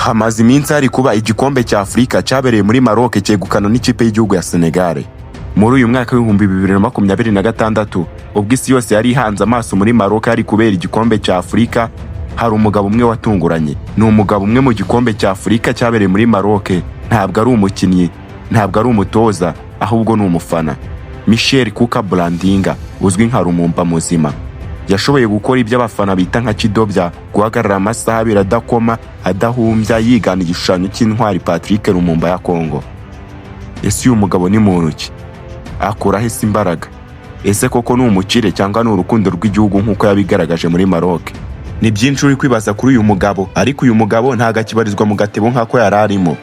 Hamaze iminsi hari kuba igikombe cya Afurika cyabereye muri Maroc cyegukana n'ikipe y'igihugu ya Senegal. Muri uyu mwaka w'ibihumbi 2026 ubwo isi yose yari ihanze amaso muri Maroc hari kubera igikombe cya Afurika, hari umugabo umwe watunguranye. Ni umugabo umwe mu gikombe cya Afurika cyabereye muri Maroc, ntabwo ari umukinnyi, ntabwo ari umutoza, ahubwo ni umufana. Michel Kuka Blandinga, uzwi nka Lumumba muzima, yashoboye gukora ibyo abafana bita nka kidobya, guhagarara amasaha abiri adakoma adahumbya yigana igishushanyo cy'intwari Patrick Lumumba ya Kongo. Ese uyu mugabo ni muntu ki? Akura he imbaraga? Ese koko ni umukire cyangwa ni urukundo rw'igihugu nk'uko yabigaragaje muri Maroc? Ni byinshi uri kwibaza kuri uyu mugabo, ariko uyu mugabo ntago akibarizwa mu gatebo nk'ako yari arimo.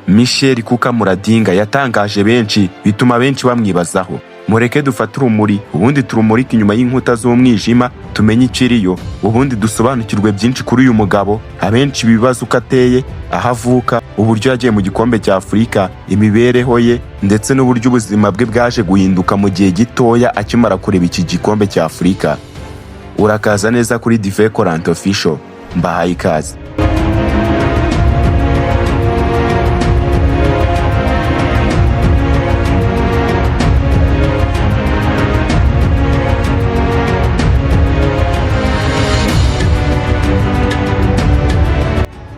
Michel Kuka Blandinga yatangaje benshi, bituma benshi bamwibazaho. Mureke dufate urumuri, ubundi turumurike inyuma y'inkuta z'umwijima, tumenye ikiriyo, ubundi dusobanukirwe byinshi kuri uyu mugabo. Abenshi bibaza uko ateye, aho avuka, uburyo yagiye mu gikombe cya Afurika, imibereho ye, ndetse n'uburyo ubuzima bwe bwaje guhinduka mu gihe gitoya akimara kureba iki gikombe cya Afurika. Urakaza neza kuri Dive Courant Official, mbahaye ikaze.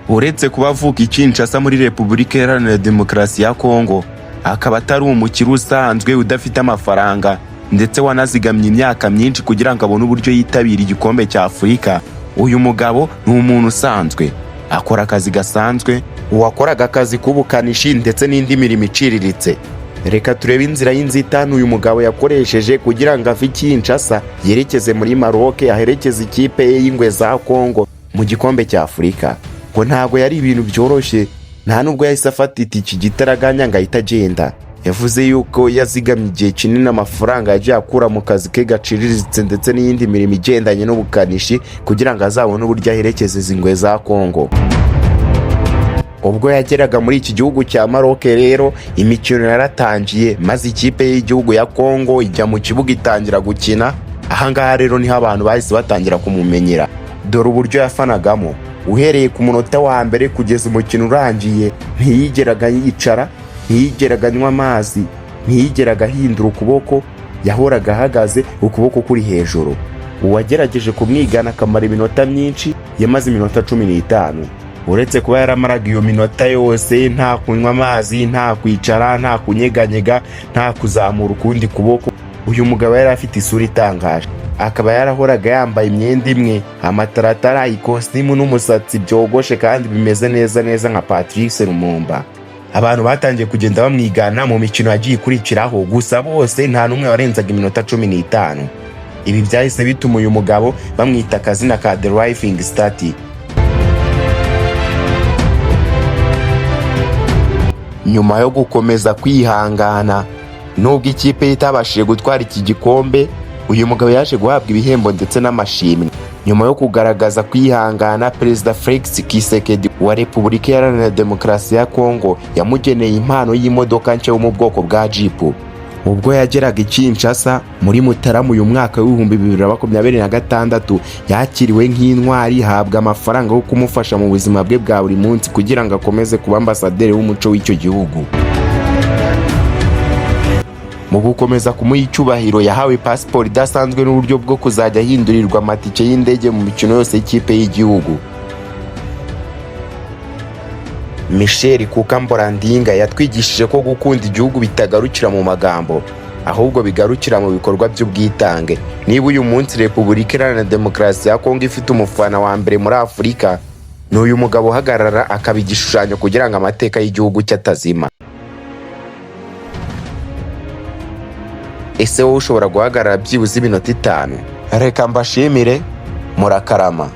Uretse kuba avuka i Kinshasa muri Repubulika Iharanira Demokarasi ya Kongo, akaba atari umukire usanzwe udafite amafaranga, ndetse wanazigamye imyaka myinshi kugira ngo abone uburyo yitabira igikombe cya Afurika. Uyu mugabo ni umuntu usanzwe, akora akazi gasanzwe, uwakoraga akazi k'ubukanishi ndetse n'indi mirimo iciriritse. Reka turebe inzira y'inzitane uyu mugabo yakoresheje kugira ngo ave i Kinshasa yerekeze muri Maroc, aherekeze ikipe ye y'ingwe za Kongo mu gikombe cya Afurika. Ngo ntago yari ibintu byoroshye, nta nubwo yahise afata itiki gitaraganya ngo ahita agenda. Yavuze yuko yazigamye igihe kinini amafaranga yagiye akura mu kazi ke gaciriritse ndetse n'iyindi mirimo igendanye n'ubukanishi kugira ngo azabone uburyo aherekeza izi ngwe za Kongo. Ubwo yageraga muri iki gihugu cya Maroc rero, imikino yaratangiye, maze ikipe y'igihugu ya Kongo ijya mu kibuga itangira gukina. Ahangaha rero niho abantu bahise batangira kumumenyera. Dore uburyo yafanagamo. Uhereye ku munota wa mbere kugeza umukino urangiye, ntiyigeraga yicara, ntiyigeraga anywa amazi, ntiyigeraga ahindura ukuboko, yahoraga ahagaze ukuboko kuri hejuru. Uwagerageje kumwigana akamara iminota myinshi, yamaze iminota 15. Uretse kuba yaramaraga iyo minota yose nta kunywa amazi, nta kwicara, nta kunyeganyega, nta kuzamura ukundi kuboko, uyu mugabo yari afite isura itangaje. Akaba yarahoraga yambaye imyenda imwe, amataratara, ikositimu n'umusatsi byogoshe kandi bimeze neza nka Patrick Lumumba. Abantu batangiye kugenda bamwigana mu mikino yagiye ikurikiraho, gusa bose nta numwe warenzaga iminota 15. Ibi byahise bituma uyu mugabo bamwita akazina ka The Rising Star. Nyuma yo gukomeza kwihangana, nubwo ikipe itabashije gutwara iki gikombe, uyu mugabo yaje guhabwa ibihembo ndetse n'amashimwe. Nyuma yo kugaragaza kwihangana, Perezida Felix Tshisekedi wa Repubulika Iharanira Demokarasi ya Kongo yamugeneye impano y'imodoka nshya yo mu bwoko bwa Jeep. Ubwo yageraga i Kinshasa muri Mutarama uyu mwaka w'ibihumbi 2026, yakiriwe nk'intwari, habwa amafaranga yo kumufasha mu buzima bwe bwa buri munsi kugira ngo akomeze kuba ambasaderi w'umuco w'icyo gihugu. Mu gukomeza kumuha icyubahiro, yahawe pasiporo idasanzwe n'uburyo bwo kuzajya ahindurirwa amatike y'indege mu mikino yose y'ikipe y'igihugu. Michel Kuka Blandinga yatwigishije ko gukunda igihugu bitagarukira mu magambo, ahubwo bigarukira mu bikorwa by'ubwitange. Niba uyu munsi Repubulika Iharanira Demokarasi ya Kongo ifite umufana wa mbere muri Afurika, ni uyu mugabo uhagarara akaba igishushanyo kugira ngo amateka y'igihugu cye atazima. Ese wowe ushobora guhagarara byibuze iminota 5? Reka mbashimire, murakarama.